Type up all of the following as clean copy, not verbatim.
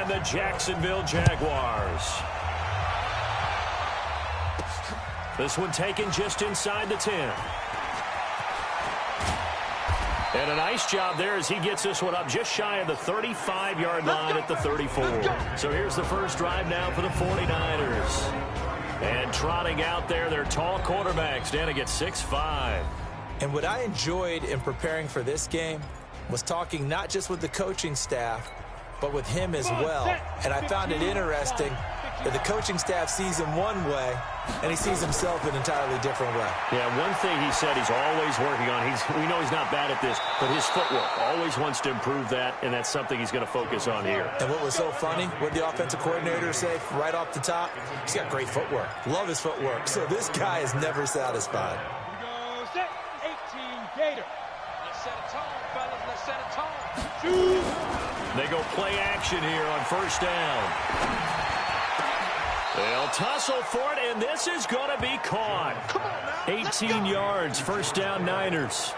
and the Jacksonville Jaguars. This one taken just inside the 10. And a nice job there as he gets this one up just shy of the 35-yard line at the 34. So here's the first drive now for the 49ers. And trotting out there, their tall quarterback standing at 6'5". And what I enjoyed in preparing for this game was talking not just with the coaching staff, but with him as well. And I found it interesting that the coaching staff sees him one way, and he sees himself an entirely different way. Yeah, one thing he said he's always working on, we know he's not bad at this, but his footwork, always wants to improve that, and that's something he's going to focus on here. And what was so funny, what the offensive coordinator say right off the top, he's got great footwork. Love his footwork. So this guy is never satisfied. Here we go, set, 18 Gator. Let's set it tall, fellas, let's set it tall. Shoot. They go play action here on first down. They'll tussle for it, and this is going to be caught. 18 yards, first down Niners.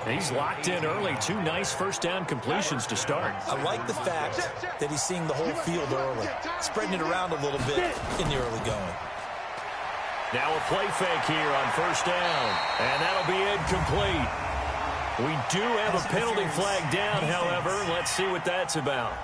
He's locked in early. 2 nice first down completions to start. I like the fact that he's seeing the whole field early, spreading it around a little bit in the early going. Now a play fake here on first down, and that'll be incomplete. We do have a penalty flag down, however. Let's see what that's about.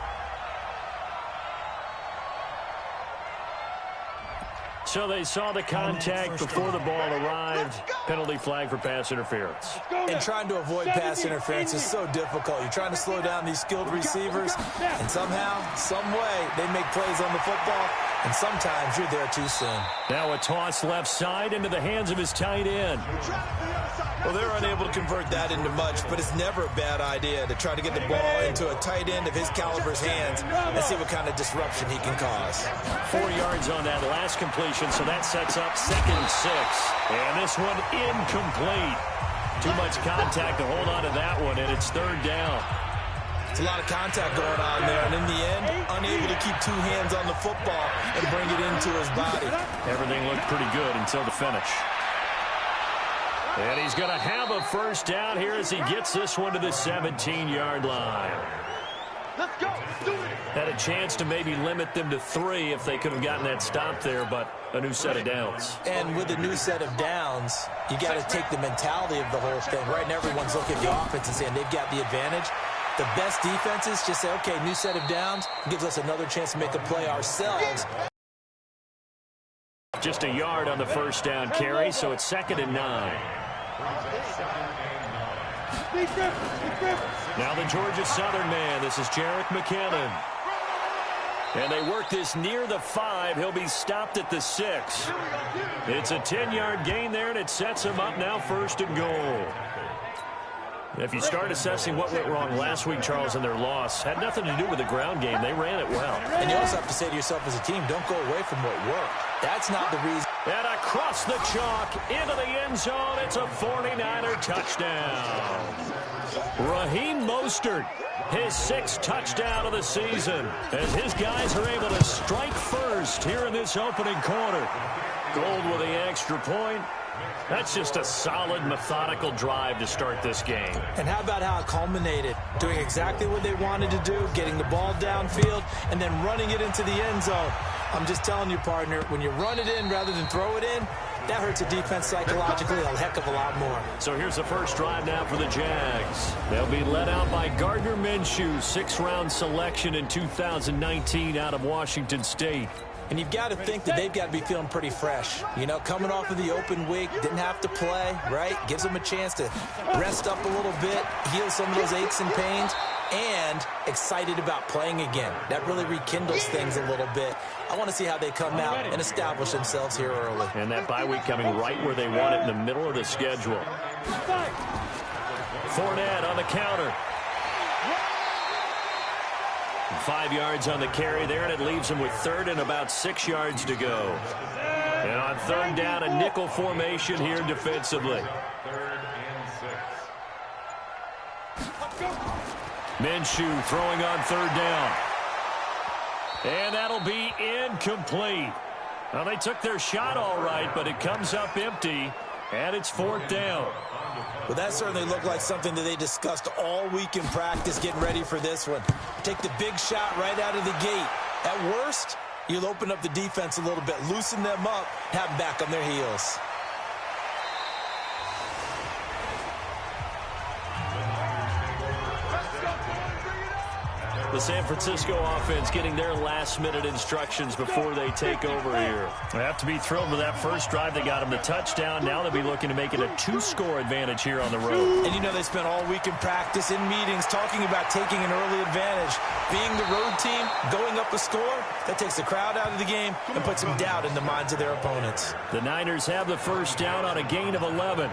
So they saw the contact before the ball arrived. Penalty flag for pass interference. And trying to avoid pass interference is so difficult. You're trying to slow down these skilled receivers, and somehow, some way, they make plays on the football, and sometimes you're there too soon. Now a toss left side into the hands of his tight end. Well, they're unable to convert that into much, but it's never a bad idea to try to get the ball into a tight end of his caliber's hands and see what kind of disruption he can cause. 4 yards on that last completion, so that sets up 2nd and 6. And this one incomplete. Too much contact to hold on to that one, and it's 3rd down. It's a lot of contact going on there, and in the end, unable to keep 2 hands on the football and bring it into his body. Everything looked pretty good until the finish. And he's going to have a first down here as he gets this one to the 17-yard line. Let's go. Do it. Had a chance to maybe limit them to 3 if they could have gotten that stop there, but a new set of downs. And with a new set of downs, you got to take the mentality of the whole thing. Right now, everyone's looking at the offense and saying they've got the advantage. The best defenses just say, okay, new set of downs, gives us another chance to make a play ourselves. Just a yard on the first down carry, so it's 2nd and 9. Now the Georgia Southern man. This is Jerick McKinnon. And they work this near the 5. He'll be stopped at the 6. It's a 10-yard gain there, and it sets him up now 1st and goal. If you start assessing what went wrong last week, Charles, in their loss, had nothing to do with the ground game. They ran it well. And you also have to say to yourself as a team, don't go away from what worked. That's not the reason. And across the chalk, into the end zone, it's a 49er touchdown. Raheem Mostert, his 6th touchdown of the season, as his guys are able to strike first here in this opening quarter. Gold with the extra point. That's just a solid, methodical drive to start this game. And how about how it culminated? Doing exactly what they wanted to do, getting the ball downfield, and then running it into the end zone. I'm just telling you, partner, when you run it in rather than throw it in, that hurts a defense psychologically a heck of a lot more. So here's the first drive now for the Jags. They'll be led out by Gardner Minshew, 6th-round selection in 2019 out of Washington State. And you've got to think that they've got to be feeling pretty fresh. You know, coming off of the open week, didn't have to play, right? Gives them a chance to rest up a little bit, heal some of those aches and pains, and excited about playing again. That really rekindles things a little bit. I want to see how they come out and establish themselves here early. And that bye week coming right where they want it, in the middle of the schedule. Fournette on the counter. 5 yards on the carry there, and it leaves him with 3rd and about 6 yards to go. And on 3rd down, a nickel formation here defensively. Minshew throwing on 3rd down. And that'll be incomplete. Well, they took their shot all right, but it comes up empty, and it's 4th down. Well, that certainly looked like something that they discussed all week in practice getting ready for this one. Take the big shot right out of the gate. At worst, you'll open up the defense a little bit, loosen them up, have them back on their heels. The San Francisco offense getting their last-minute instructions before they take over here. They have to be thrilled with that first drive. They got them the touchdown. Now they'll be looking to make it a 2-score advantage here on the road. And you know they spent all week in practice, in meetings, talking about taking an early advantage. Being the road team, going up a score, that takes the crowd out of the game and puts some doubt in the minds of their opponents. The Niners have the first down on a gain of 11.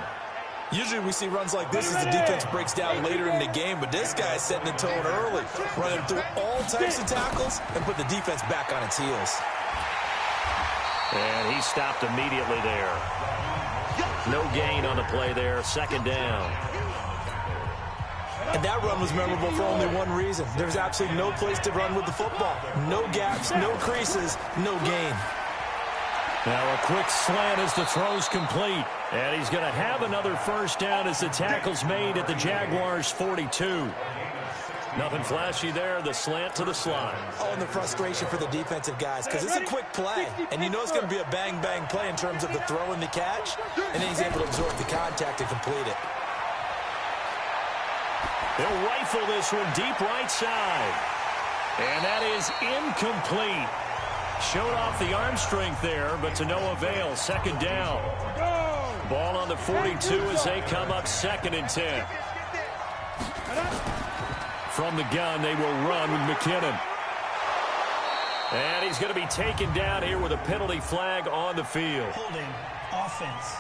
Usually we see runs like this as the defense breaks down later in the game, but this guy's setting the tone early, running through all types of tackles and put the defense back on its heels. And he stopped immediately there. No gain on the play there, second down. And that run was memorable for only one reason. There's absolutely no place to run with the football. No gaps, no creases, no gain. Now a quick slant as the throw's complete. And he's going to have another first down as the tackle's made at the Jaguars' 42. Nothing flashy there, the slant to the slot. Oh, and the frustration for the defensive guys, because it's a quick play. And you know it's going to be a bang-bang play in terms of the throw and the catch. And then he's able to absorb the contact and complete it. They'll rifle this one deep right side. And that is incomplete. Showed off the arm strength there, but to no avail. Second down. Ball on the 42 as they come up 2nd and 10. From the gun, they will run with McKinnon. And he's going to be taken down here with a penalty flag on the field. Holding offense.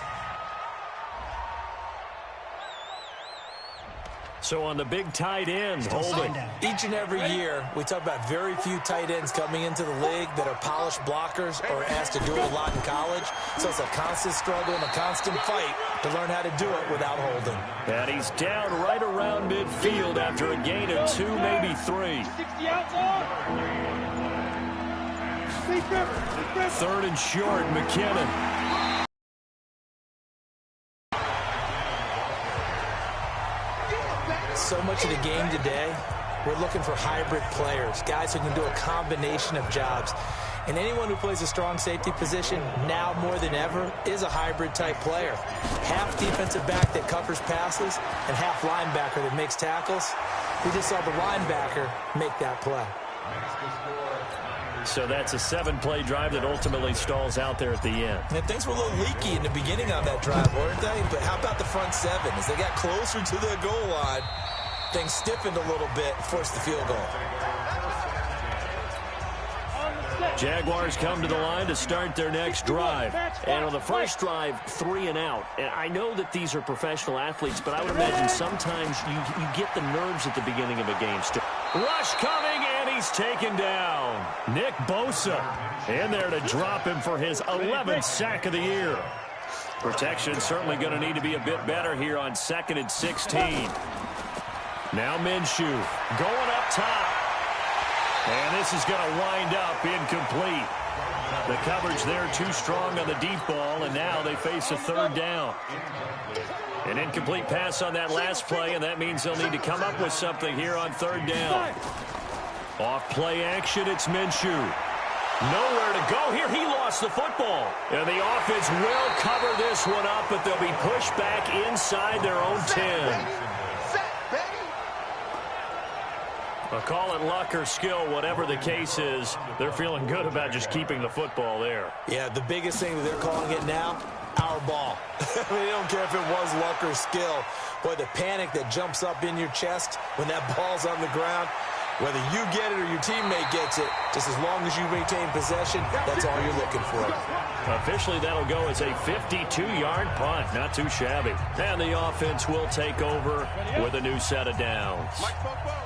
So on the big tight end, holding. Each and every year, we talk about very few tight ends coming into the league that are polished blockers or asked to do it a lot in college. So it's a constant struggle and a constant fight to learn how to do it without holding. And he's down right around midfield after a gain of 2, maybe 3. 3rd and short, McKinnon. So much of the game today, we're looking for hybrid players, guys who can do a combination of jobs. And anyone who plays a strong safety position, now more than ever, is a hybrid type player. Half defensive back that covers passes and half linebacker that makes tackles. We just saw the linebacker make that play. So that's a 7-play drive that ultimately stalls out there at the end. And things were a little leaky in the beginning on that drive, weren't they? But how about the front 7? As they got closer to the goal line, things stiffened a little bit, forced the field goal. Jaguars come to the line to start their next drive. And on the first drive, 3 and out. And I know that these are professional athletes, but I would imagine sometimes you get the nerves at the beginning of a game. Rush coming, and he's taken down. Nick Bosa in there to drop him for his 11th sack of the year. Protection certainly going to need to be a bit better here on 2nd and 16. Now Minshew going up top. And this is going to wind up incomplete. The coverage there too strong on the deep ball, and now they face a 3rd down. An incomplete pass on that last play, and that means they'll need to come up with something here on 3rd down. Off play action, it's Minshew. Nowhere to go here. He lost the football. And the offense will cover this one up, but they'll be pushed back inside their own 10. I'll call it luck or skill, whatever the case is. They're feeling good about just keeping the football there. Yeah, the biggest thing that they're calling it now, our ball. I mean, they don't care if it was luck or skill. Boy, the panic that jumps up in your chest when that ball's on the ground, whether you get it or your teammate gets it, just as long as you maintain possession, that's all you're looking for. Officially, that'll go as a 52-yard punt. Not too shabby. And the offense will take over with a new set of downs.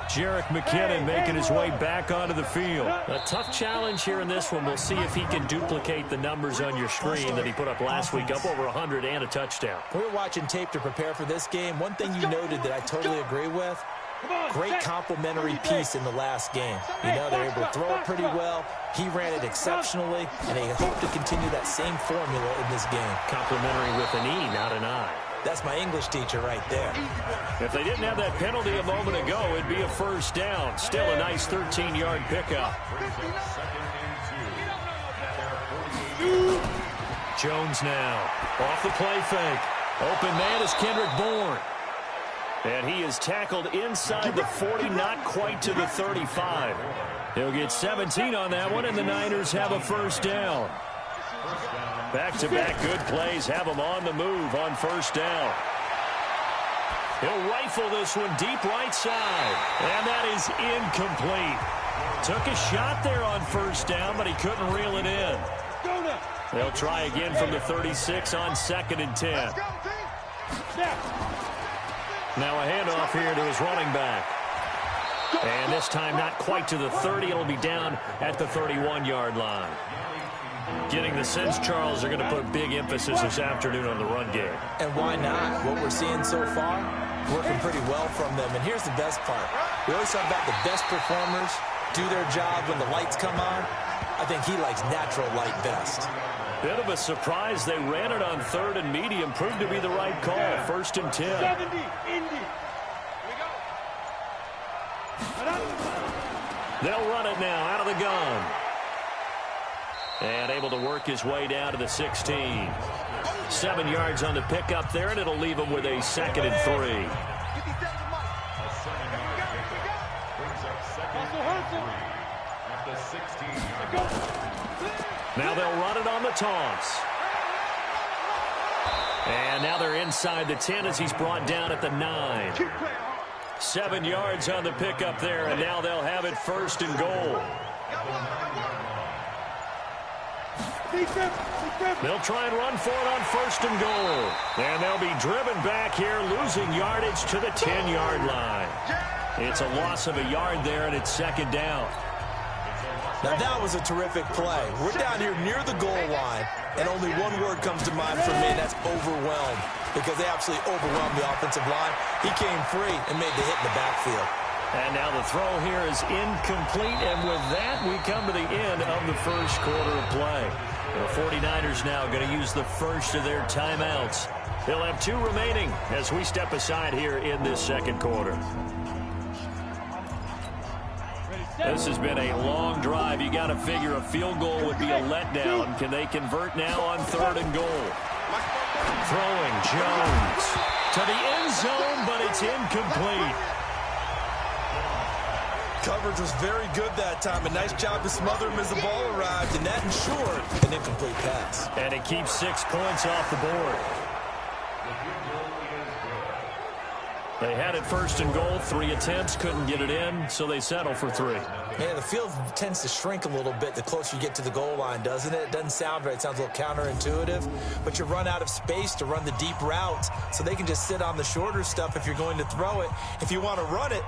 Jerick McKinnon making his way back onto the field. A tough challenge here in this one. We'll see if he can duplicate the numbers on your screen that he put up last week, up over 100 and a touchdown. We were watching tape to prepare for this game. One thing you noted that I totally agree with, great complementary piece in the last game. You know, they're able to throw it pretty well. He ran it exceptionally, and they hope to continue that same formula in this game. Complimentary with an E, not an I. That's my English teacher right there. If they didn't have that penalty a moment ago, it'd be a first down. Still a nice 13-yard pickup. Jones now off the play fake. Open man is Kendrick Bourne. And he is tackled inside the 40, not quite to the 35. He'll get 17 on that one, and the Niners have a first down. Back-to-back good plays have him on the move on first down. He'll rifle this one deep right side, and that is incomplete. Took a shot there on first down, but he couldn't reel it in. They'll try again from the 36 on 2nd and 10. Now a handoff here to his running back. And this time not quite to the 30. It'll be down at the 31-yard line. Getting the sense Charles are going to put big emphasis this afternoon on the run game. And why not? What we're seeing so far, working pretty well from them. And here's the best part. We always talk about the best performers do their job when the lights come on. I think he likes natural light best. Bit of a surprise. They ran it on 3rd and medium. Proved to be the right call. 1st and 10. 70, Indy. They'll run it now out of the gun. And able to work his way down to the 16. 7 yards on the pickup there, and it'll leave him with a 2nd and 3. Now they'll run it on the toss. And now they're inside the 10 as he's brought down at the 9. 7 yards on the pickup there, and now they'll have it 1st and goal. They'll try and run for it on 1st and goal. And they'll be driven back here, losing yardage to the 10-yard line. It's a loss of a yard there, and it's 2nd down. Now that was a terrific play. We're down here near the goal line, and only one word comes to mind for me, and that's overwhelmed, because they absolutely overwhelmed the offensive line. He came free and made the hit in the backfield. And now the throw here is incomplete, and with that, we come to the end of the first quarter of play. The 49ers now going to use the first of their timeouts. They'll have 2 remaining as we step aside here in this second quarter. This has been a long drive. You got to figure a field goal would be a letdown. Can they convert now on 3rd and goal? Throwing Jones to the end zone, but it's incomplete. Coverage was very good that time. A nice job to smother him as the ball arrived, and that ensured an incomplete pass. And it keeps 6 points off the board. They had it 1st and goal, 3 attempts, couldn't get it in, so they settle for 3. Yeah, the field tends to shrink a little bit the closer you get to the goal line, doesn't it? It doesn't sound right. It sounds a little counterintuitive, but you run out of space to run the deep routes, so they can just sit on the shorter stuff if you're going to throw it. If you want to run it,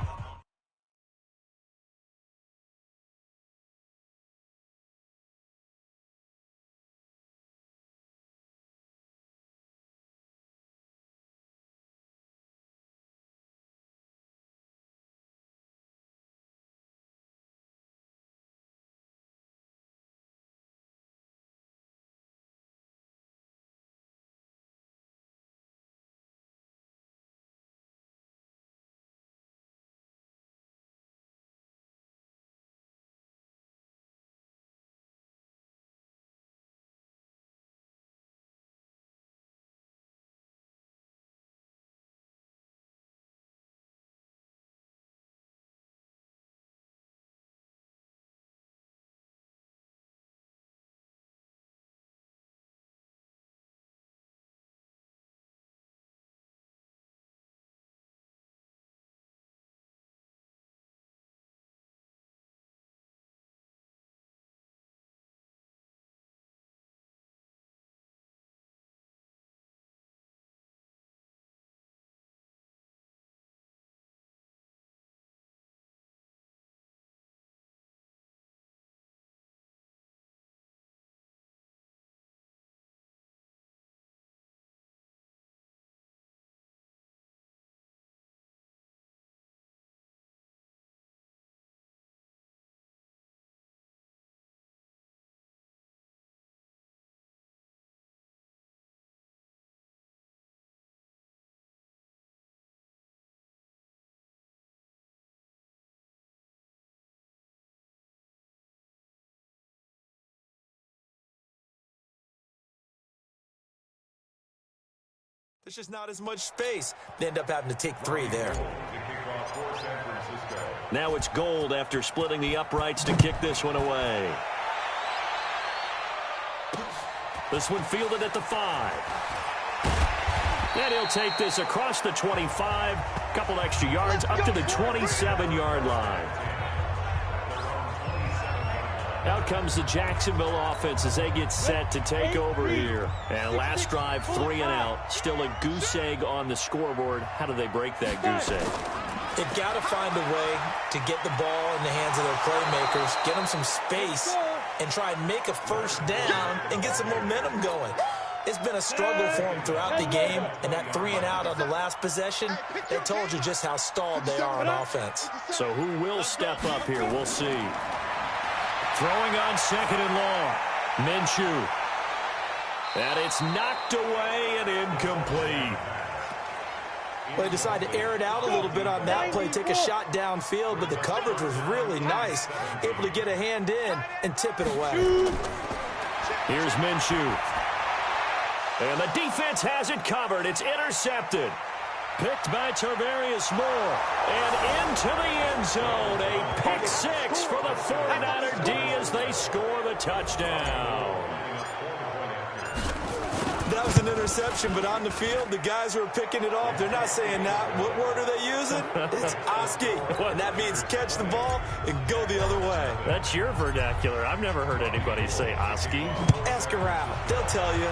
There's just not as much space. They end up having to take 3 there. Now it's Gold after splitting the uprights to kick this one away. This one fielded at the 5. And he'll take this across the 25, couple extra yards up to the 27-yard line. Out comes the Jacksonville offense as they get set to take over here. And last drive, 3 and out. Still a goose egg on the scoreboard. How do they break that goose egg? They've got to find a way to get the ball in the hands of their playmakers, get them some space, and try and make a first down and get some momentum going. It's been a struggle for them throughout the game, and that 3 and out on the last possession, they told you just how stalled they are on offense. So who will step up here? We'll see. Throwing on 2nd and long. Minshew. And it's knocked away and incomplete. Well, they decided to air it out a little bit on that play, take a shot downfield, but the coverage was really nice, able to get a hand in and tip it away. Here's Minshew. And the defense has it covered. It's intercepted. Picked by Tarvarius Moore. And into the end zone. A pick 6 for the 49er D as they score the touchdown. That was an interception, but on the field, the guys who are picking it off, they're not saying that. What word are they using? It's Oski. And that means catch the ball and go the other way. That's your vernacular. I've never heard anybody say Oski. Ask around. They'll tell you.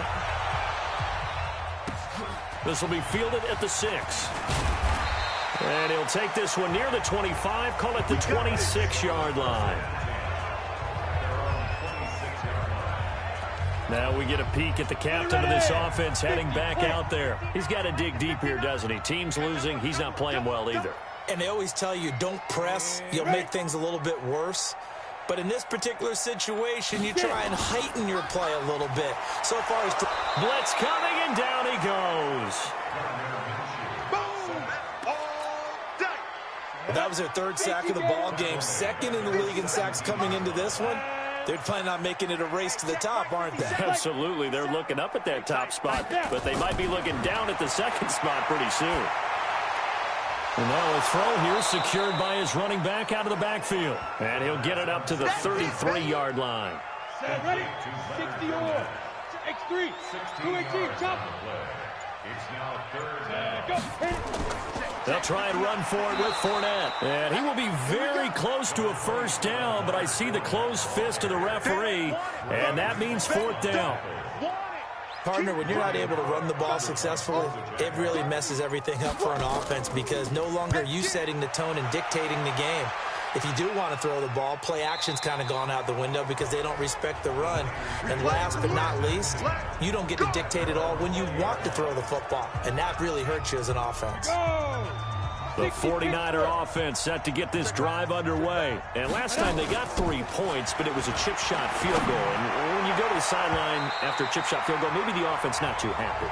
This will be fielded at the 6. And he'll take this one near the 25, call it the 26-yard line. Now we get a peek at the captain of this offense heading back out there. He's got to dig deep here, doesn't he? Team's losing. He's not playing well either. And they always tell you, don't press. You'll make things a little bit worse. But in this particular situation, you try and heighten your play a little bit. So far as blitz coming, and down he goes. That was their 3rd sack of the ball game. 2nd in the league in sacks coming into this one. They're planning on making it a race to the top, aren't they? Absolutely. They're looking up at that top spot, but they might be looking down at the 2nd spot pretty soon. And now a throw here secured by his running back out of the backfield. And he'll get it up to the 33-yard line. Set, ready, 60-yard. X3, 218, chop. It's now 3rd go. They'll try and run for it with Fournette. And he will be very close to a first down, but I see the closed fist of the referee, and that means 4th down. Partner, when you're not able to run the ball successfully, it really messes everything up for an offense because no longer are you setting the tone and dictating the game. If you do want to throw the ball, play action's kind of gone out the window because they don't respect the run. And last but not least, you don't get to dictate it all when you want to throw the football, and that really hurts you as an offense. The 49er offense set to get this drive underway. And last time they got 3 points, but it was a chip shot field goal. And when you go to the sideline after a chip shot field goal, maybe the offense not too happy.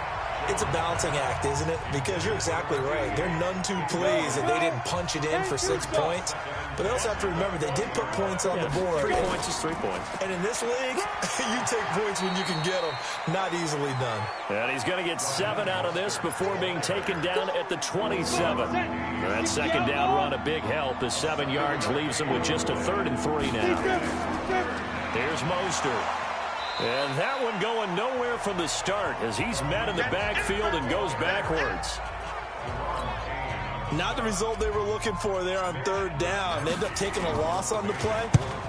It's a balancing act, isn't it? Because you're exactly right. They're none too pleased that they didn't punch it in for 6 points. But they also have to remember they did put points on the board. 3 points is 3 points. And in this league, you take points when you can get them. Not easily done. And he's going to get 7 out of this before being taken down at the 27. That 2nd down run, a big help. The 7 yards leaves him with just a 3rd and 3 now. Here's Mostert. And that one going nowhere from the start as he's met in the backfield and goes backwards. Not the result they were looking for there on 3rd down. They end up taking a loss on the play.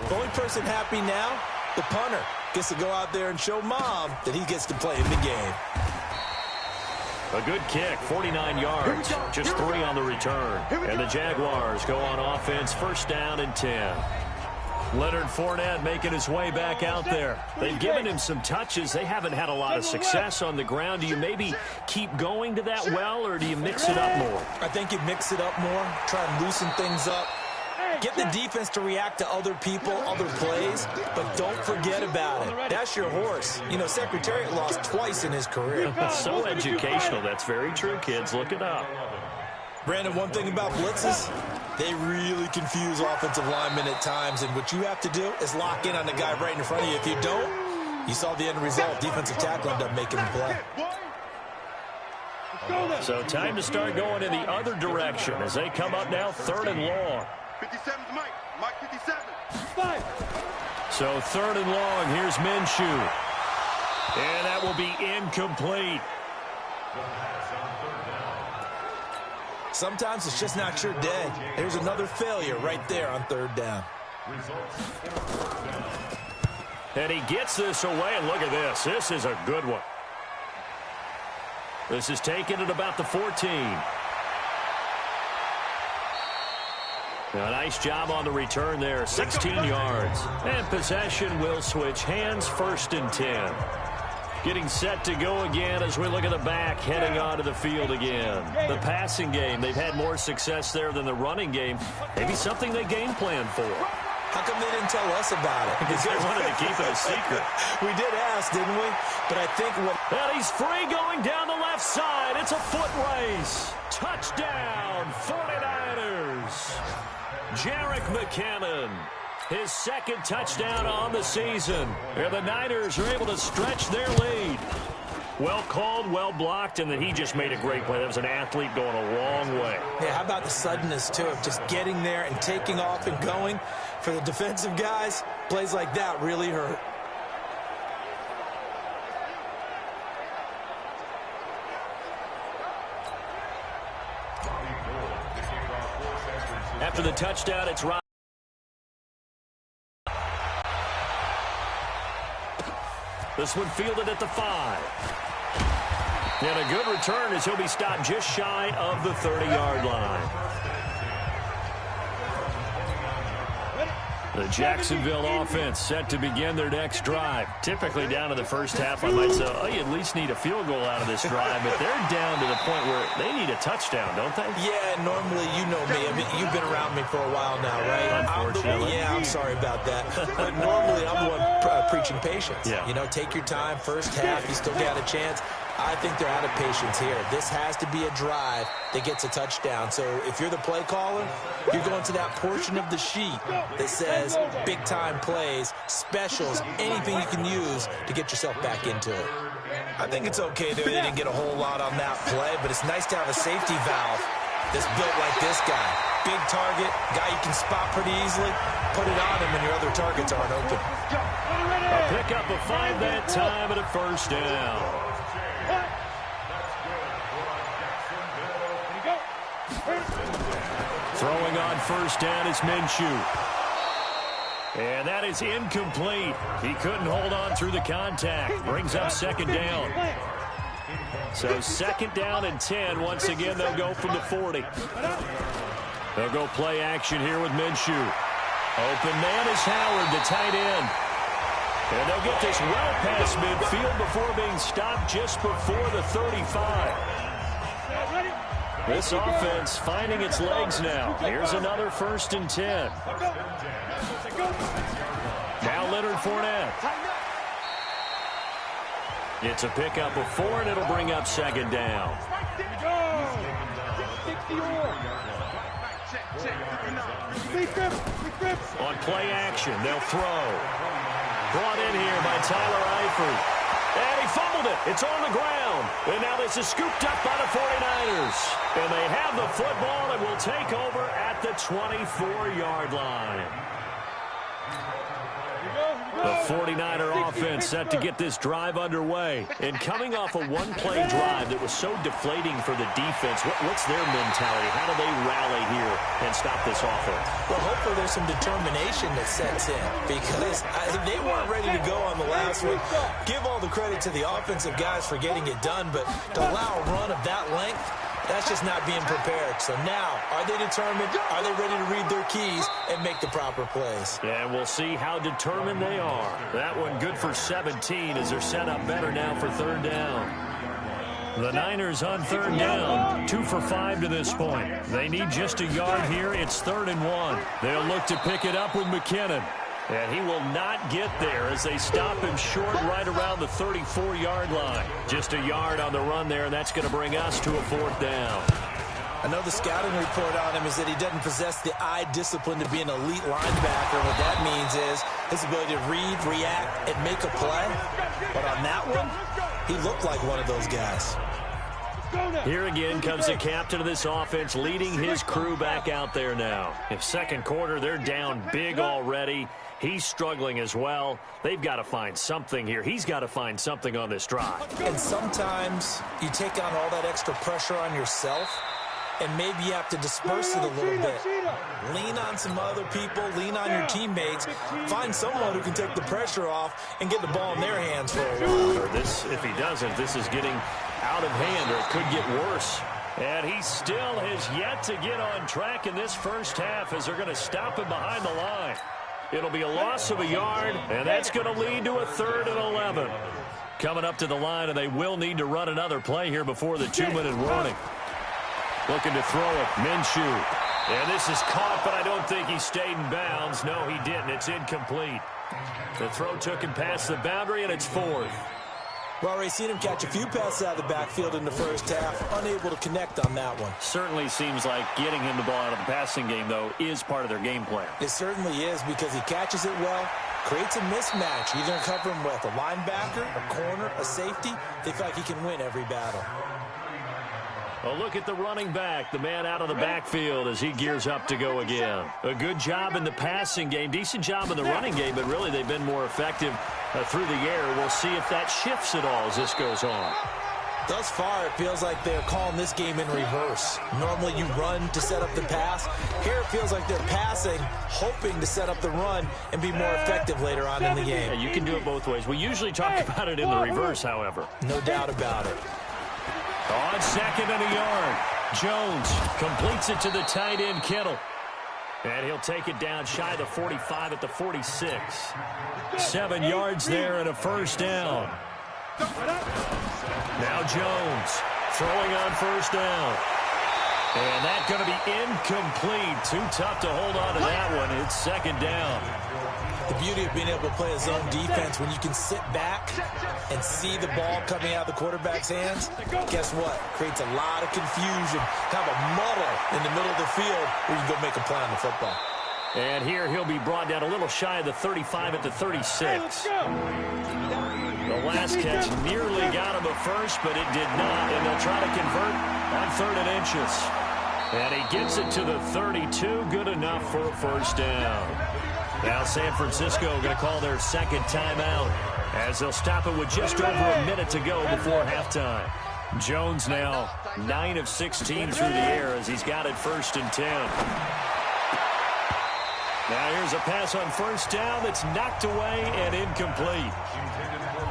The only person happy now, the punter, gets to go out there and show Mom that he gets to play in the game. A good kick, 49 yards, just 3 on the return. And the Jaguars go on offense, 1st down and 10. Leonard Fournette making his way back out there. They've given him some touches. They haven't had a lot of success on the ground. Do you maybe keep going to that well, or do you mix it up more? I think you mix it up more, try and loosen things up. Get the defense to react to other people, other plays, but don't forget about it. That's your horse. You know, Secretariat lost twice in his career. So educational. That's very true, kids. Look it up. Brandon, one thing about blitzes, they really confuse offensive linemen at times, and what you have to do is lock in on the guy right in front of you. If you don't, you saw the end result. Defensive tackle ended up making the play. So time to start going in the other direction as they come up now 3rd and long. 57's Mike. Mike 57. So 3rd and long. Here's Minshew. And that will be incomplete. Sometimes it's just not your day. There's another failure right there on 3rd down. And he gets this away, and look at this. This is a good one. This is taken at about the 14. A nice job on the return there, 16 yards. And possession will switch hands, 1st and 10. Getting set to go again as we look at the back, heading onto the field again. The passing game, they've had more success there than the running game. Maybe something they game plan for. How come they didn't tell us about it? Because they wanted to keep it a secret. We did ask, didn't we? But I think what... And he's free going down the left side. It's a foot race. Touchdown, 49ers. Jerick McKinnon. His 2nd touchdown on the season. And the Niners are able to stretch their lead. Well called, well blocked, and then he just made a great play. That was an athlete going a long way. Yeah, how about the suddenness, too, of just getting there and taking off and going? For the defensive guys, plays like that really hurt. After the touchdown, it's right. This one fielded at the 5. And a good return as he'll be stopped just shy of the 30-yard line. The Jacksonville offense set to begin their next drive. Typically down to the first half, I might say, oh, you at least need a field goal out of this drive. But they're down to the point where they need a touchdown, don't they? Yeah, normally, you know me. I mean, you've been around me for a while now, right? Unfortunately. I'm sorry about that. But normally, I'm the one preaching patience. Yeah. You know, take your time. First half, you still got a chance. I think they're out of patience here. This has to be a drive that gets a touchdown. So if you're the play caller, you're going to that portion of the sheet that says big-time plays, specials, anything you can use to get yourself back into it. I think it's okay that they didn't get a whole lot on that play, but it's nice to have a safety valve that's built like this guy. Big target, guy you can spot pretty easily. Put it on him when your other targets aren't open. A pickup of 5 that time and a 1st down. Throwing on 1st down is Minshew. And that is incomplete. He couldn't hold on through the contact. Brings up 2nd down. So 2nd down and 10. Once again, they'll go from the 40. They'll go play action here with Minshew. Open man is Howard, the tight end. And they'll get this well past midfield before being stopped just before the 35. This offense finding its legs now. Here's another 1st and 10. Now Leonard Fournette. It's a pickup of 4, and it'll bring up 2nd down. On play action, they'll throw. Brought in here by Tyler Eifert. And he fumbled it. It's on the ground. And now this is scooped up by the 49ers. And they have the football and will take over at the 24-yard line. The 49er offense set to get this drive underway. And coming off a one-play drive that was so deflating for the defense, what's their mentality? How do they rally here and stop this offense? Well, hopefully there's some determination that sets in because they weren't ready to go on the last one. Give all the credit to the offensive guys for getting it done, but to allow a run of that length, that's just not being prepared. So now, are they determined? Are they ready to read their keys and make the proper plays? Yeah, we'll see how determined they are. That one good for 17 as they're set up better now for 3rd down. The Niners on 3rd down, 2 for 5 to this point. They need just a yard here. It's 3rd and 1. They'll look to pick it up with McKinnon. And he will not get there as they stop him short right around the 34-yard line. Just a yard on the run there, and that's going to bring us to a 4th down. I know the scouting report on him is that he doesn't possess the eye discipline to be an elite linebacker. What that means is his ability to read, react, and make a play. But on that one, he looked like one of those guys. Here again comes the captain of this offense, leading his crew back out there now. In second quarter, they're down big already. He's struggling as well. They've got to find something here. He's got to find something on this drive. And sometimes you take on all that extra pressure on yourself, and maybe you have to disperse it a little bit. Lean on some other people, lean on your teammates, find someone who can take the pressure off and get the ball in their hands for a while. Or this, if he doesn't, this is getting out of hand, or it could get worse. And he still has yet to get on track in this first half as they're going to stop him behind the line. It'll be a loss of a yard, and that's going to lead to a 3rd and 11. Coming up to the line, and they will need to run another play here before the 2-minute warning. Looking to throw it, Minshew. And this is caught, but I don't think he stayed in bounds. No, he didn't. It's incomplete. The throw took him past the boundary, and it's 4th. We've already seen him catch a few passes out of the backfield in the first half, unable to connect on that one. Certainly seems like getting him the ball out of the passing game, though, is part of their game plan. It certainly is, because he catches it well, creates a mismatch, either covering with a linebacker, a corner, a safety. They feel like he can win every battle. Well, look at the running back, the man out of the backfield as he gears up to go again. A good job in the passing game, decent job in the running game, but really they've been more effective through the air. We'll see if that shifts at all as this goes on. Thus far, it feels like they're calling this game in reverse. Normally you run to set up the pass. Here it feels like they're passing, hoping to set up the run and be more effective later on in the game. Yeah, you can do it both ways. We usually talk about it in the reverse, however. No doubt about it. On 2nd and a yard, Jones completes it to the tight end, Kittle. And he'll take it down shy of the 45 at the 46. 7 yards there and a first down. Now Jones throwing on first down. And that's going to be incomplete. Too tough to hold on to that one. It's 2nd down. The beauty of being able to play a zone defense, when you can sit back and see the ball coming out of the quarterback's hands, guess what? Creates a lot of confusion, kind of a muddle in the middle of the field where you can go make a play on the football. And here he'll be brought down a little shy of the 35 at the 36. The last catch nearly got him a first, but it did not, and they'll try to convert on 3rd and inches. And he gets it to the 32, good enough for a first down. Now San Francisco going to call their 2nd timeout as they'll stop it with just over a minute to go before halftime. Jones now 9 of 16 through the air as he's got it 1st and 10. Now here's a pass on first down that's knocked away and incomplete.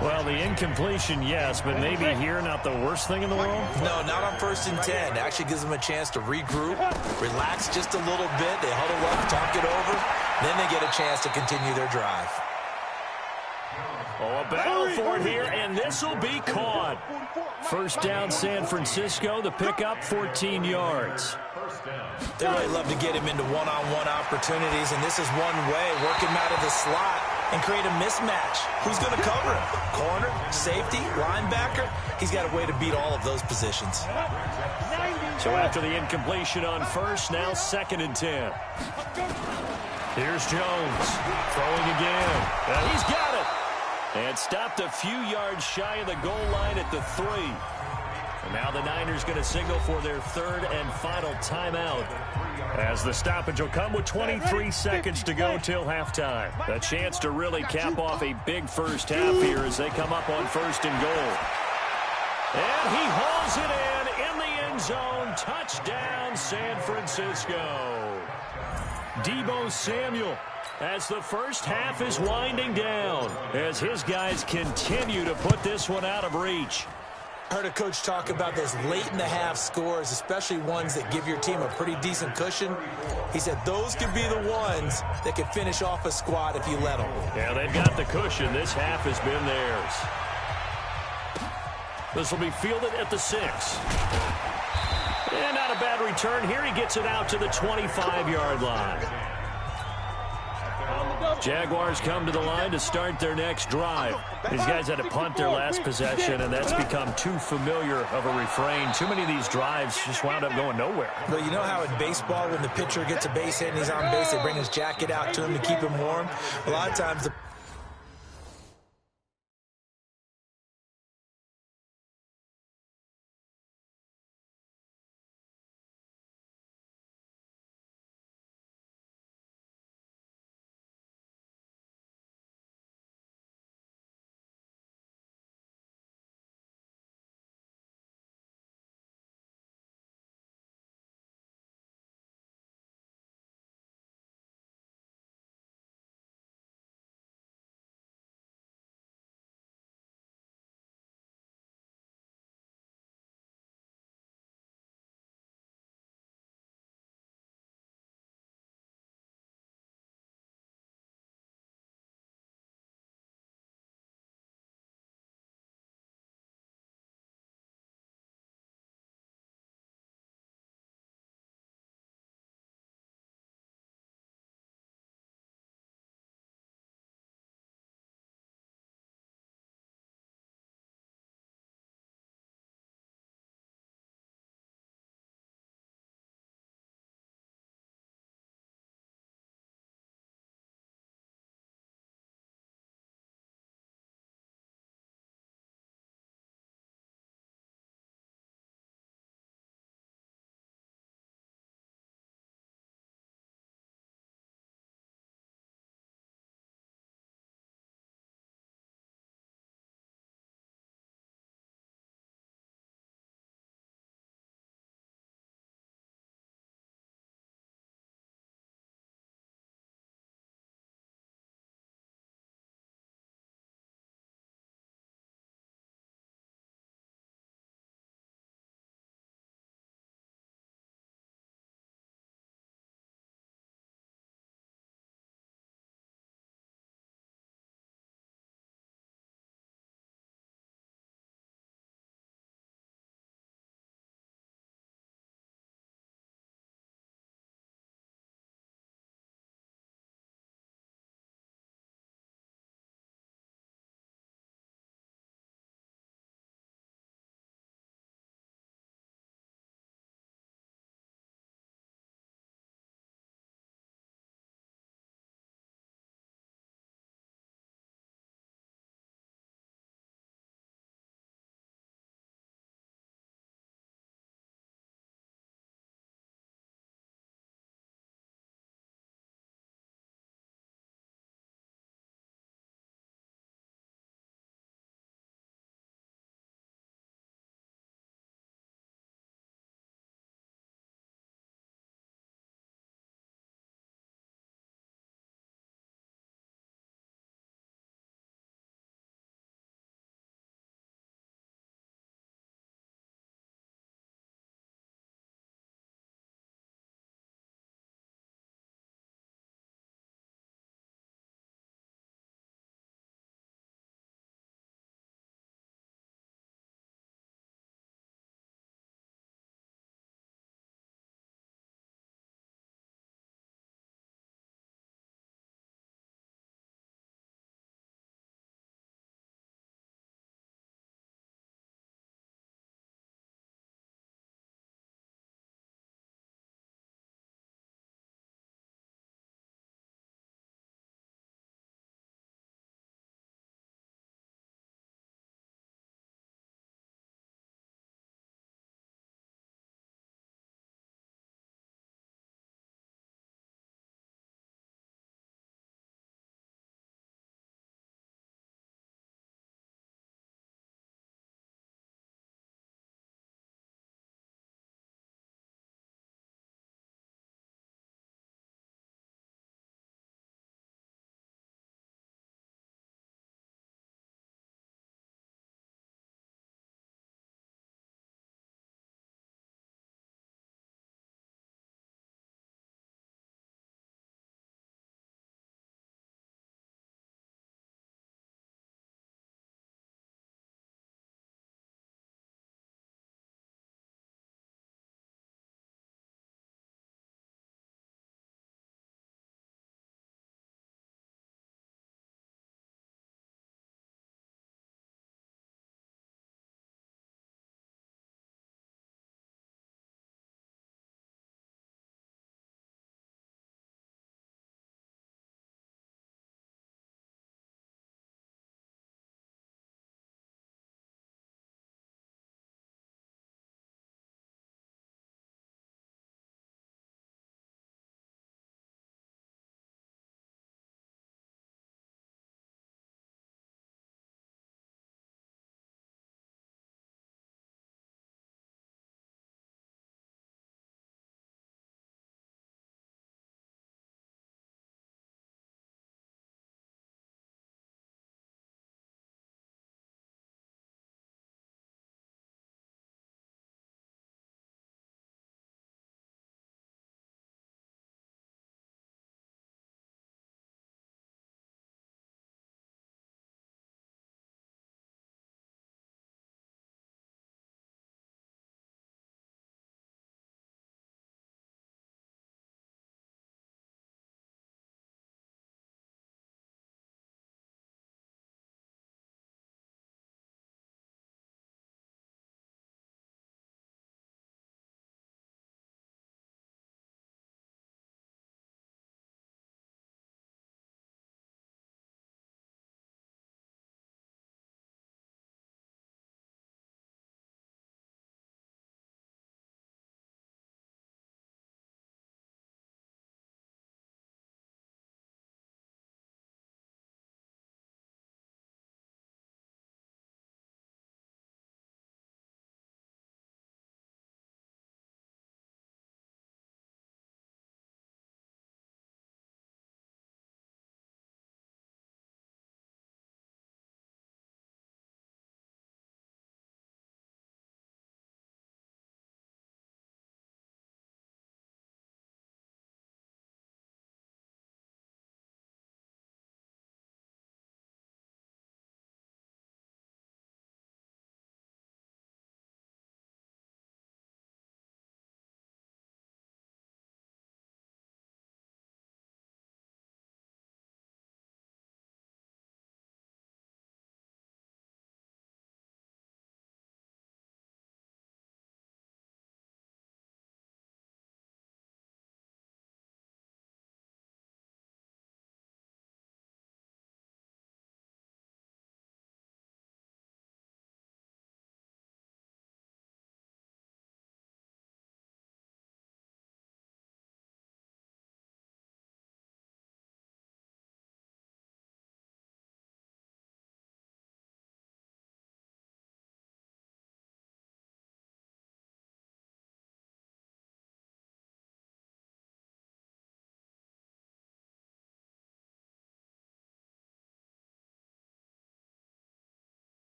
Well, the incompletion, yes, but maybe here not the worst thing in the world? No, not on 1st and 10. It actually gives them a chance to regroup, relax just a little bit. They huddle up, talk it over. Then they get a chance to continue their drive. Oh, a battle for it here, and this will be caught. First down, San Francisco. The pickup, 14 yards. They really love to get him into one-on-one opportunities, and this is one way. Work him out of the slot and create a mismatch. Who's going to cover him? Corner, safety, linebacker? He's got a way to beat all of those positions. So after the incompletion on first, now 2nd and 10. Here's Jones throwing again. And he's got it. And stopped a few yards shy of the goal line at the 3. And now the Niners going to signal for their 3rd and final timeout, as the stoppage will come with 23 seconds to go till halftime. A chance to really cap off a big first half here as they come up on 1st and goal. And he hauls it in the end zone. Touchdown, San Francisco. Deebo Samuel, as the first half is winding down, as his guys continue to put this one out of reach. I heard a coach talk about those late-in-the-half scores, especially ones that give your team a pretty decent cushion. He said those could be the ones that could finish off a squad if you let them. Yeah, they've got the cushion. This half has been theirs. This will be fielded at the 6. And not a bad return here. He gets it out to the 25-yard line. Jaguars come to the line to start their next drive. These guys had to punt their last possession, and that's become too familiar of a refrain. Too many of these drives just wound up going nowhere. Well, you know how in baseball, when the pitcher gets a base hit and he's on base, they bring his jacket out to him to keep him warm? A lot of times the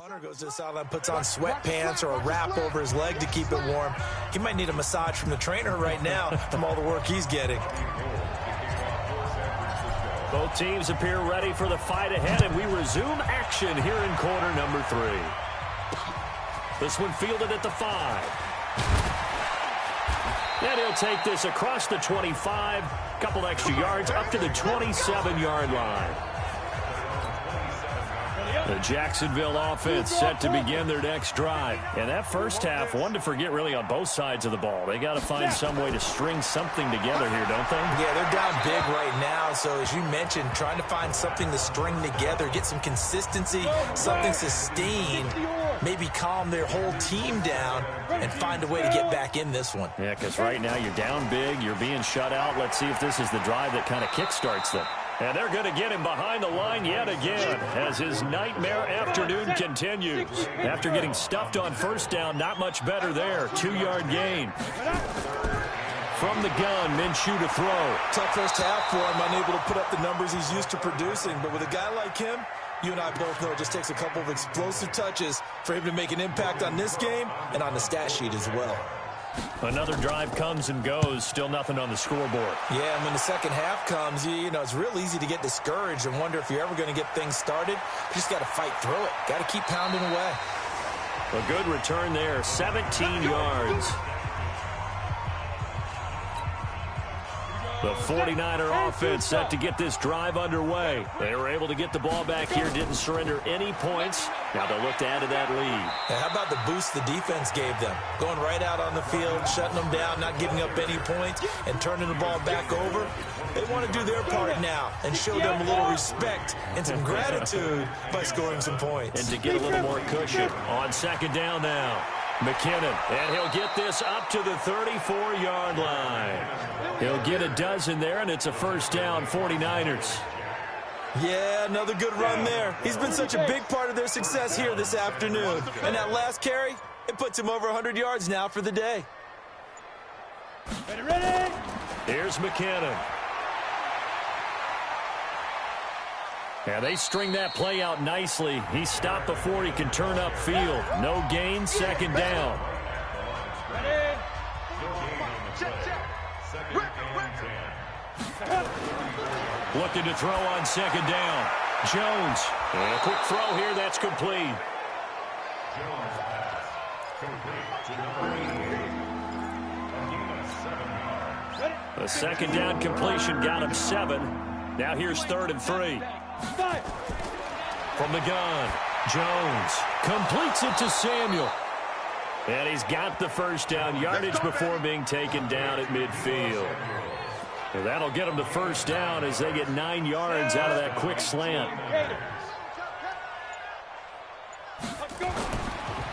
Punter goes to the sideline, puts on sweatpants or a wrap over his leg to keep it warm. He might need a massage from the trainer right now from all the work he's getting. Both teams appear ready for the fight ahead, and we resume action here in quarter number 3. This one fielded at the 5. And he'll take this across the 25, couple extra yards up to the 27-yard line. The Jacksonville offense set to begin their next drive. And that first half, one to forget really on both sides of the ball. They got to find some way to string something together here, don't they? Yeah, they're down big right now. So as you mentioned, trying to find something to string together, get some consistency, something sustained, maybe calm their whole team down and find a way to get back in this one. Yeah, because right now you're down big, you're being shut out. Let's see if this is the drive that kind of kickstarts them. And they're going to get him behind the line yet again as his nightmare afternoon continues. After getting stuffed on first down, not much better there. 2-yard gain. From the gun, Minshew to throw. Tough first half for him, unable to put up the numbers he's used to producing. But with a guy like him, you and I both know it just takes a couple of explosive touches for him to make an impact on this game and on the stat sheet as well. Another drive comes and goes. Still nothing on the scoreboard. Yeah, and when the second half comes, you know, it's real easy to get discouraged and wonder if you're ever going to get things started. You just got to fight through it. Got to keep pounding away. A good return there, 17 yards. The 49er offense set to get this drive underway. They were able to get the ball back here, didn't surrender any points. Now they'll look to add to that lead. And how about the boost the defense gave them? Going right out on the field, shutting them down, not giving up any points, and turning the ball back over. They want to do their part now and show them a little respect and some gratitude by scoring some points. And to get a little more cushion on second down now. McKinnon, and he'll get this up to the 34-yard line. He'll get a dozen there, and it's a first down, 49ers. Yeah, another good run there. He's been such a big part of their success here this afternoon. And that last carry, it puts him over 100 yards now for the day. Ready? Here's McKinnon. And they string that play out nicely. He stopped before he can turn upfield. No gain, second down. Ready? Looking to throw on second down. Jones. And a quick throw here, that's complete. The second down completion got him 7. Now here's 3rd and 3. From the gun, Jones completes it to Samuel. And he's got the first down yardage before being taken down at midfield. And that'll get them to first down as they get 9 yards out of that quick slant.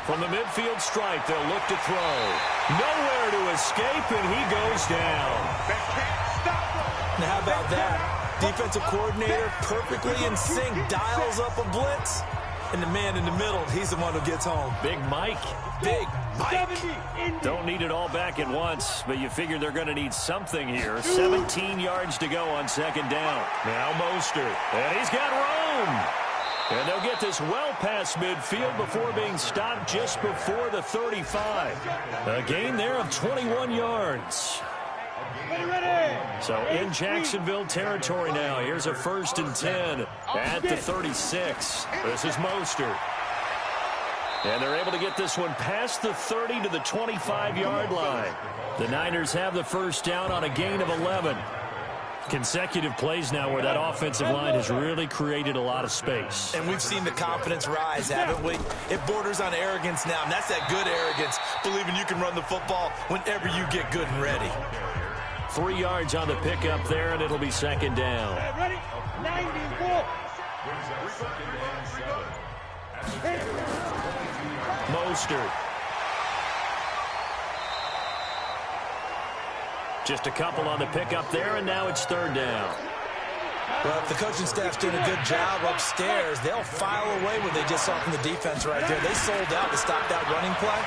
From the midfield stripe, they'll look to throw. Nowhere to escape, and he goes down. Now how about that? Defensive coordinator perfectly in sync, dials up a blitz, and the man in the middle, he's the one who gets home. Big Mike. Big Mike. Don't need it all back at once, but you figure they're going to need something here. 17 yards to go on second down. Now Mostert, and he's got room. And they'll get this well past midfield before being stopped just before the 35. A gain there of 21 yards. So in Jacksonville territory now. Here's a 1st and 10 at the 36. This is Mostert. And they're able to get this one past the 30 to the 25-yard line. The Niners have the first down on a gain of 11. Consecutive plays now where that offensive line has really created a lot of space. And we've seen the confidence rise, haven't we? It borders on arrogance now, and that's that good arrogance, believing you can run the football whenever you get good and ready. 3 yards on the pickup there, and it'll be second down. Ready? 94. Mostert. Just a couple on the pickup there, and now it's 3rd down. Well, if the coaching staff's doing a good job upstairs, they'll file away what they just saw from the defense right there. They sold out to stop that running play.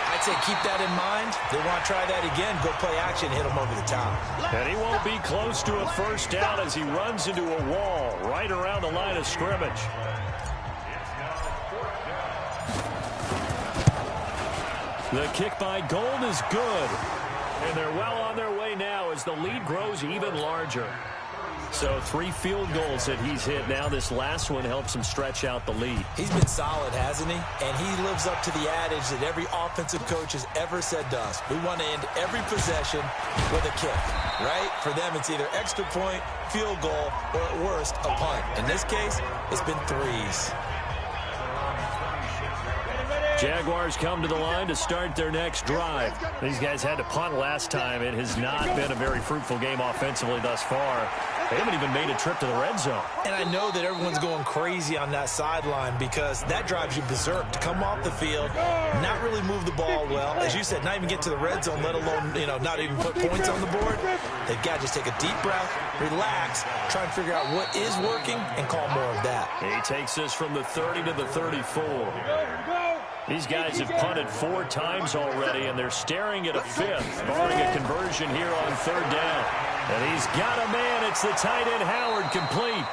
I'd say keep that in mind. They want to try that again, go play action, hit them over the top. And he won't be close to a first down as he runs into a wall right around the line of scrimmage. The kick by Gold is good. And they're well on their way now as the lead grows even larger. So 3 field goals that he's hit now. This last one helps him stretch out the lead. He's been solid, hasn't he? And he lives up to the adage that every offensive coach has ever said to us. We want to end every possession with a kick, right? For them, it's either extra point, field goal, or at worst, a punt. In this case, it's been 3s. Jaguars come to the line to start their next drive. These guys had to punt last time. It has not been a very fruitful game offensively thus far. They haven't even made a trip to the red zone. And I know that everyone's going crazy on that sideline because that drives you berserk to come off the field, not really move the ball well. As you said, not even get to the red zone, let alone, not even put points on the board. They've got to just take a deep breath, relax, try and figure out what is working, and call more of that. He takes this from the 30 to the 34. These guys have punted 4 times already, and they're staring at a 5th, barring a conversion here on 3rd down. And he's got a man. It's the tight end, Howard, complete.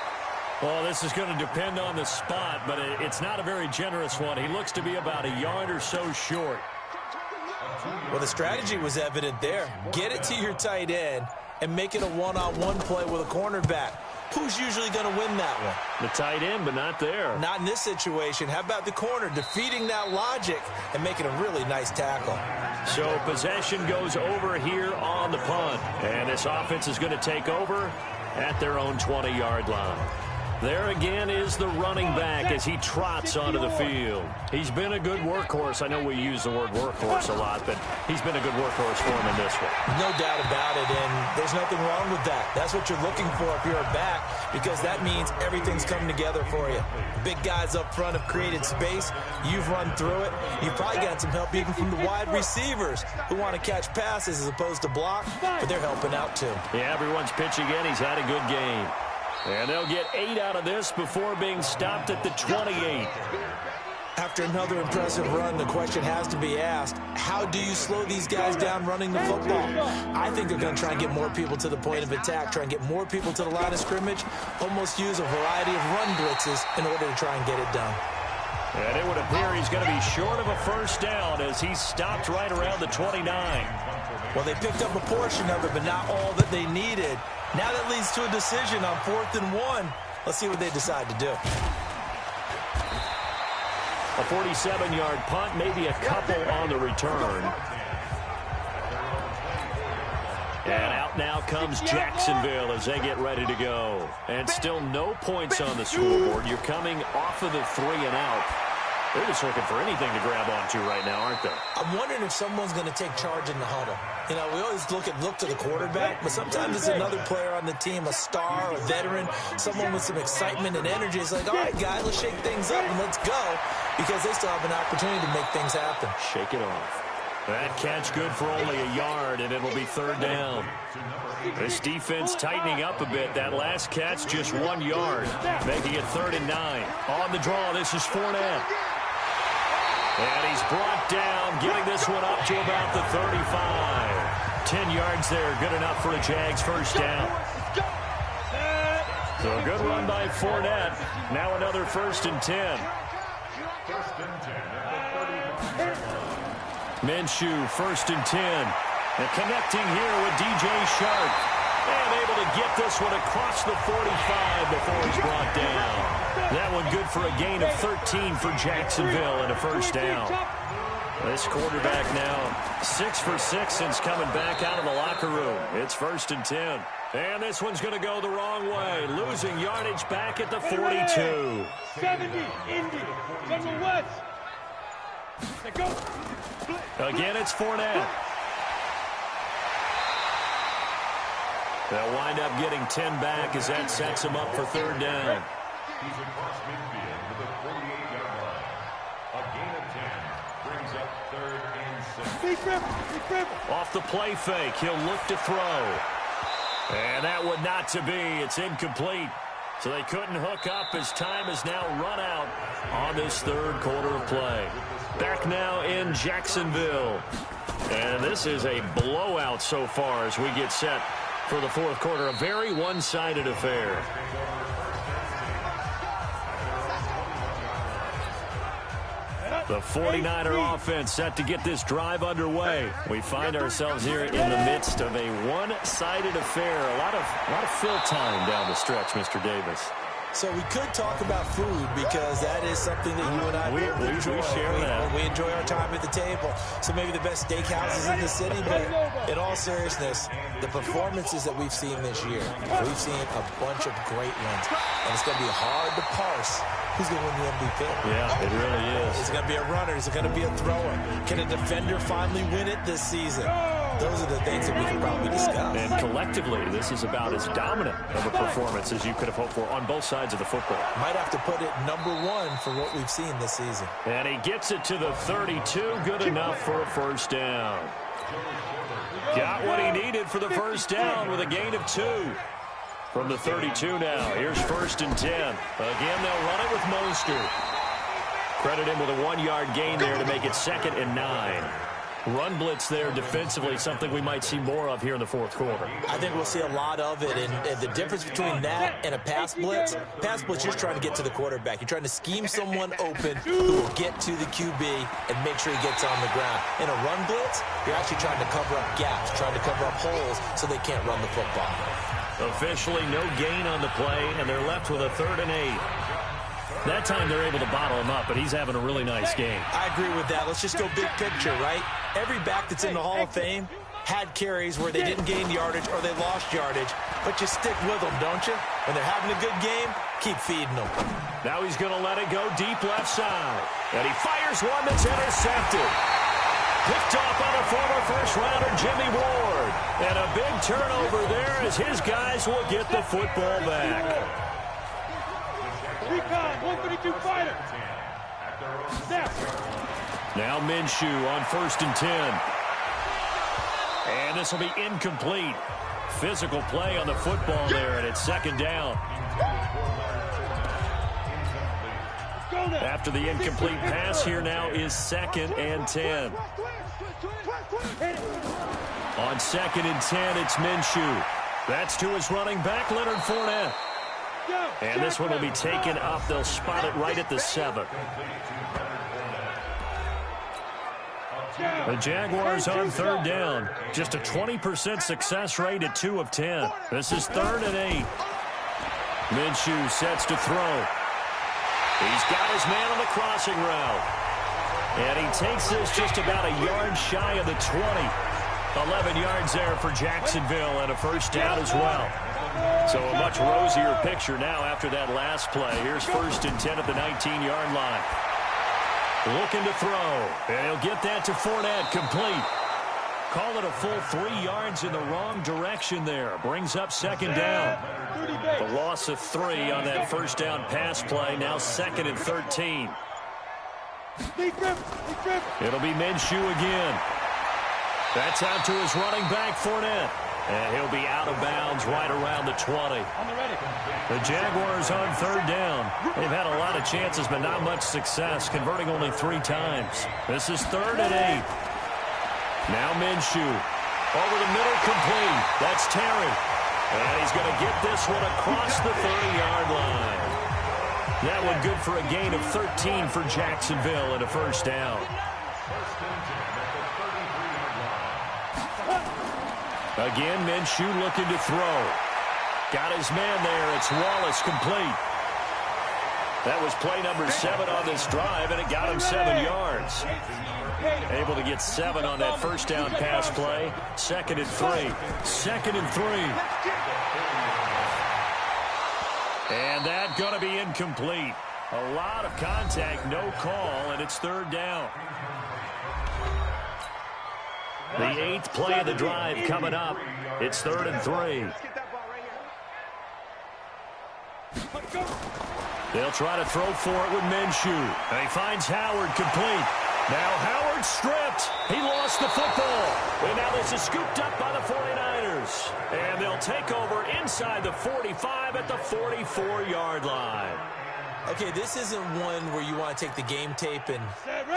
Well, this is going to depend on the spot, but it's not a very generous one. He looks to be about a yard or so short. Well, the strategy was evident there. Get it to your tight end and make it a one-on-one play with a cornerback. Who's usually going to win that one? The tight end, but not there. Not in this situation. How about the corner defeating that logic and making a really nice tackle? So possession goes over here on the punt. And this offense is going to take over at their own 20-yard line. There again is the running back as he trots onto the field. He's been a good workhorse. I know we use the word workhorse a lot, but he's been a good workhorse for him in this one. No doubt about it, and there's nothing wrong with that. That's what you're looking for if you're a back, because that means everything's coming together for you. Big guys up front have created space. You've run through it. You've probably got some help even from the wide receivers who want to catch passes as opposed to block, but they're helping out too. Yeah, everyone's pitching in. He's had a good game. And they'll get 8 out of this before being stopped at the 28. After another impressive run, the question has to be asked, how do you slow these guys down running the football? I think they're going to try and get more people to the point of attack, try and get more people to the line of scrimmage, almost use a variety of run blitzes in order to try and get it done. And it would appear he's going to be short of a first down as he's stopped right around the 29. Well, they picked up a portion of it, but not all that they needed. Now that leads to a decision on 4th and 1. Let's see what they decide to do. A 47-yard punt, maybe a couple on the return. And out now comes Jacksonville as they get ready to go. And still no points on the scoreboard. You're coming off of the 3 and out. They're just looking for anything to grab onto right now, aren't they? I'm wondering if someone's going to take charge in the huddle. We always look to the quarterback, but sometimes it's another player on the team, a star, a veteran, someone with some excitement and energy. It's like, all right, guys, let's shake things up and let's go, because they still have an opportunity to make things happen. Shake it off. That catch good for only a yard, and it'll be 3rd down. This defense tightening up a bit. That last catch, just 1 yard, making it 3rd and 9. On the draw, this is Fournette. And he's brought down, getting this one up to about the 35. 10 yards there, good enough for a Jags first down. So a good run by Fournette. Now another 1st and 10. Minshew, 1st and 10. And connecting here with DJ Shark. And able to get this one across the 45 before he's brought down. That one good for a gain of 13 for Jacksonville and a first down. This quarterback now 6 for 6 since coming back out of the locker room. It's 1st and 10. And this one's going to go the wrong way. Losing yardage back at the 42. 70, Indy, General West. Go. Again, it's Fournette. They'll wind up getting 10 back as that sets him up for 3rd down. He's across midfield to the 48-yard line. A gain of 10 brings up 3rd and 6. Off the play fake, he'll look to throw. And that would not to be. It's incomplete. So they couldn't hook up as time is now run out on this 3rd quarter of play. Back now in Jacksonville. And this is a blowout so far as we get set for the 4th quarter. A very one-sided affair. The 49er offense set to get this drive underway. We find ourselves here in the midst of a one-sided affair. A lot of fill time down the stretch, Mr. Davis. So we could talk about food because that is something that you and I enjoy. We share that. We enjoy our time at the table. So maybe the best steakhouses in the city, but in all seriousness, the performances that we've seen this year, we've seen a bunch of great ones. And it's going to be hard to parse who's going to win the MVP. Yeah, it really is. Is it going to be a runner? Is it going to be a thrower? Can a defender finally win it this season? Those are the things that we can probably discuss. And collectively, this is about as dominant of a performance as you could have hoped for on both sides of the football. Might have to put it #1 for what we've seen this season. And he gets it to the 32. Good enough for a first down. Got what he needed for the first down with a gain of 2. From the 32 now. Here's 1st and 10. Again, they'll run it with Mostert. Credit him with a 1-yard gain there to make it 2nd and 9. Run blitz there defensively, something we might see more of here in the fourth quarter. I think we'll see a lot of it, and the difference between that and a pass blitz, you're just trying to get to the quarterback. You're trying to scheme someone open who will get to the QB and make sure he gets on the ground. In a run blitz, you're actually trying to cover up gaps, trying to cover up holes so they can't run the football. Officially no gain on the play, and they're left with a 3rd and 8. That time they're able to bottle him up, but he's having a really nice game. I agree with that. Let's just go big picture, right? Every back that's in the Hall of Fame had carries where they didn't gain yardage or they lost yardage, but you stick with them, don't you? When they're having a good game, keep feeding them. Now he's going to let it go deep left side. And he fires one that's intercepted. Picked off on a former first-rounder, Jimmy Ward. And a big turnover there as his guys will get the football back. Recon, 132 fighter. Snap. Now Minshew on 1st and 10. And this will be incomplete. Physical play on the football there, and it's 2nd down. After the incomplete pass, here now is 2nd and 10. On 2nd and 10, it's Minshew. That's to his running back, Leonard Fournette. And this one will be taken up. They'll spot it right at the 7. The Jaguars on 3rd down. Just a 20% success rate at 2 of 10. This is 3rd and 8. Minshew sets to throw. He's got his man on the crossing route. And he takes this just about a yard shy of the 20. 11 yards there for Jacksonville and a first down as well. So a much rosier picture now after that last play. Here's 1st and 10 at the 19-yard line. Looking to throw. And he'll get that to Fournette, complete. Call it a full 3 yards in the wrong direction there. Brings up 2nd down. The loss of 3 on that first down pass play. Now 2nd and 13. It'll be Minshew again. That's out to his running back, Fournette. And he'll be out of bounds right around the 20. The Jaguars on 3rd down. They've had a lot of chances, but not much success, converting only 3 times. This is 3rd and 8. Now Minshew. Over the middle, complete. That's Terry. And he's going to get this one across the 30-yard line. That one good for a gain of 13 for Jacksonville and a first down. Again, Minshew looking to throw. Got his man there. It's Wallace, complete. That was play number 7 on this drive, and it got him 7 yards. Able to get 7 on that first down pass play. 2nd and 3. 2nd and 3. And that going to be incomplete. A lot of contact, no call, and it's 3rd down. The 8th play of the drive coming up. It's 3rd and 3. They'll try to throw for it with Minshew. And he finds Howard, complete. Now Howard stripped. He lost the football. And now this is scooped up by the 49ers. And they'll take over inside the 45 at the 44-yard line. Okay, this isn't one where you want to take the game tape and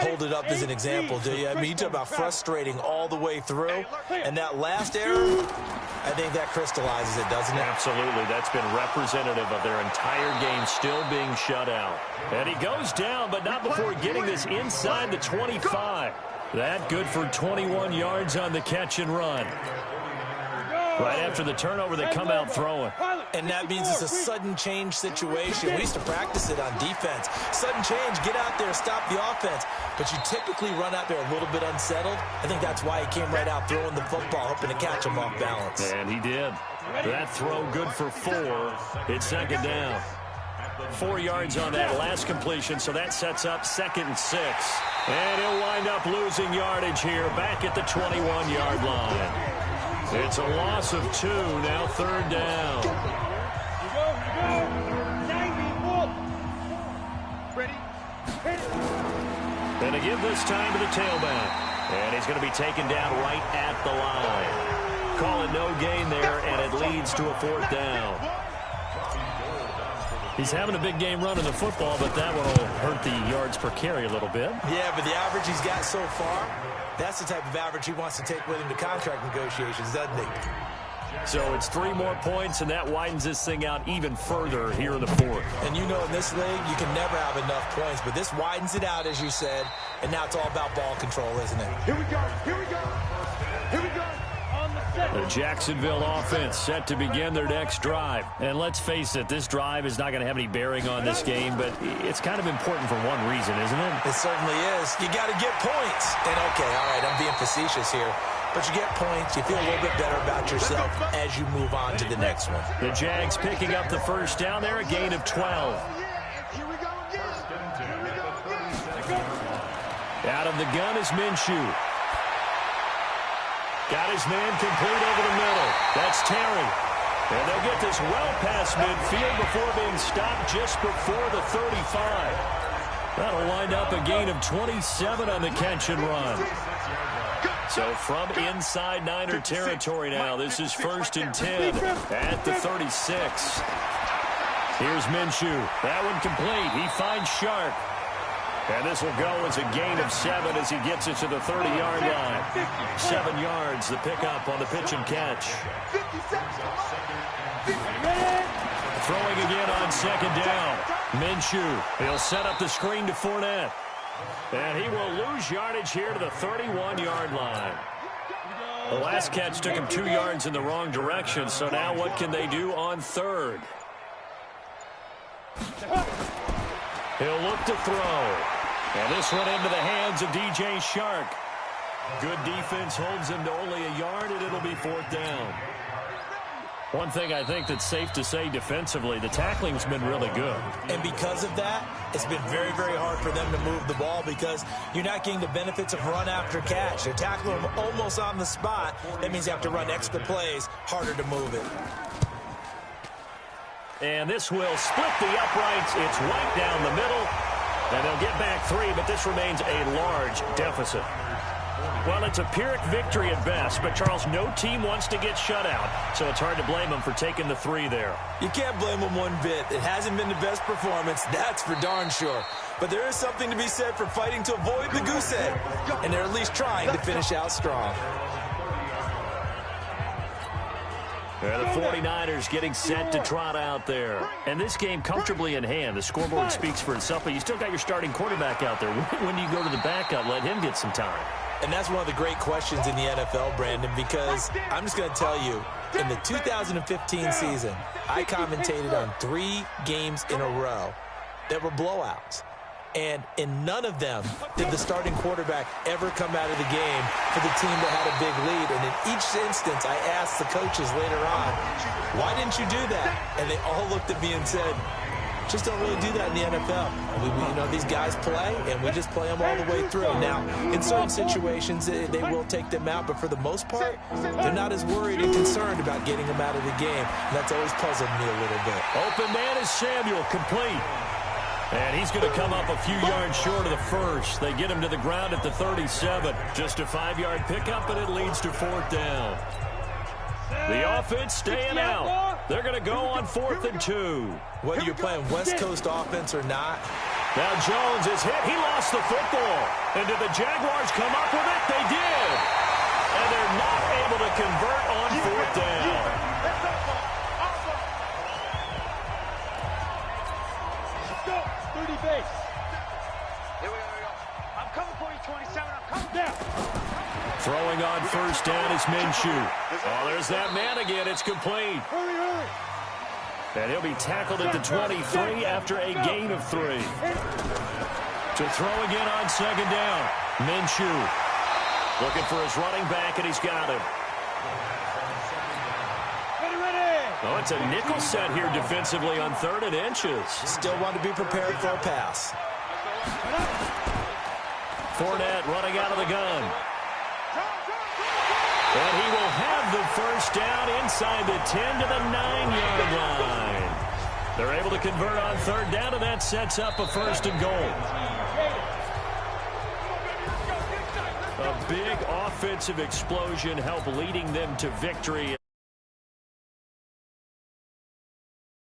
hold it up as an example, do you? I mean, you talk about frustrating all the way through, and that last error, I think that crystallizes it, doesn't it? Absolutely. That's been representative of their entire game still being shut out. And he goes down, but not before getting this inside the 25. That good for 21 yards on the catch and run. Right after the turnover, they come out throwing. And that means it's a sudden change situation. We used to practice it on defense. Sudden change, get out there, stop the offense. But you typically run out there a little bit unsettled. I think that's why he came right out throwing the football, hoping to catch him off balance. And he did. That throw good for 4. It's second down. 4 yards on that last completion, so that sets up 2nd and 6. And he'll wind up losing yardage here back at the 21-yard line. It's a loss of 2, now 3rd down. And to give this time to the tailback. And he's going to be taken down right at the line. Call it no gain there, and it leads to a 4th down. He's having a big game running the football, but that one will hurt the yards per carry a little bit. Yeah, but the average he's got so far, that's the type of average he wants to take with him to contract negotiations, doesn't he? So it's 3 more points, and that widens this thing out even further here in the 4th. And you know in this league, you can never have enough points, but this widens it out, as you said, and now it's all about ball control, isn't it? Here we go. Here we go. Here we go. The Jacksonville offense set to begin their next drive. And let's face it, this drive is not going to have any bearing on this game, but it's kind of important for one reason, isn't it? It certainly is. You got to get points. And, okay, all right, I'm being facetious here. But you get points, you feel a little bit better about yourself as you move on to the next one. The Jags picking up the first down there, a gain of 12. Out of the gun is Minshew. Got his man complete over the middle. That's Terry. And they'll get this well past midfield before being stopped just before the 35. That'll wind up a gain of 27 on the catch and run. So from inside Niner territory now, this is 1st and 10 at the 36. Here's Minshew. That one complete. He finds Sharp. And this will go as a gain of 7 as he gets it to the 30-yard line. 7 yards, the pickup on the pitch and catch. Throwing again on 2nd down. Minshew. He'll set up the screen to Fournette. And he will lose yardage here to the 31-yard line. The last catch took him 2 yards in the wrong direction, so now what can they do on 3rd? He'll look to throw. And this one into the hands of DJ Shark. Good defense holds him to only a yard, and it'll be 4th down. One thing I think that's safe to say defensively, the tackling's been really good. And because of that, it's been very, very hard for them to move the ball because you're not getting the benefits of run after catch. They're tackling them almost on the spot. That means you have to run extra plays, harder to move it. And this will split the uprights. It's right down the middle. And they'll get back 3, but this remains a large deficit. Well, it's a Pyrrhic victory at best, but, Charles, no team wants to get shut out, so it's hard to blame them for taking the 3 there. You can't blame them one bit. It hasn't been the best performance, that's for darn sure. But there is something to be said for fighting to avoid the goose egg, and they're at least trying to finish out strong. The 49ers getting set to trot out there. And this game comfortably in hand. The scoreboard speaks for itself, but you still got your starting quarterback out there. When do you go to the backup, let him get some time? And that's one of the great questions in the NFL, Brandon, because I'm just going to tell you, in the 2015 season, I commentated on 3 games in a row that were blowouts. And in none of them did the starting quarterback ever come out of the game for the team that had a big lead. And in each instance, I asked the coaches later on, why didn't you do that? And they all looked at me and said, just don't really do that in the NFL. You know, these guys play, and we just play them all the way through. Now, in certain situations, they will take them out, but for the most part, they're not as worried and concerned about getting them out of the game. And that's always puzzled me a little bit. Open man is Samuel, complete. And he's going to come up a few yards short of the first. They get him to the ground at the 37. Just a 5-yard pickup, and it leads to 4th down. The offense staying out. They're going to go on 4th and 2. Whether you're playing West Coast offense or not. Now Jones is hit. He lost the football. And did the Jaguars come up with it? They did. And they're not able to convert on 4th down. Let's go. 30 base. Here we go. I'm coming for you, 27. I'm coming down. Throwing on 1st down is Minshew. Oh, there's that man again. It's complete. Hurry, hurry. And he'll be tackled at the 23 after a gain of 3. To throw again on 2nd down. Minshew looking for his running back, and he's got him. Ready. Oh, it's a nickel set here defensively on 3rd and inches. Still want to be prepared for a pass. Fournette running out of the gun. And he will have the 1st down inside the 10 to the 9-yard line. They're able to convert on 3rd down, and that sets up a 1st and goal. A big offensive explosion helped leading them to victory.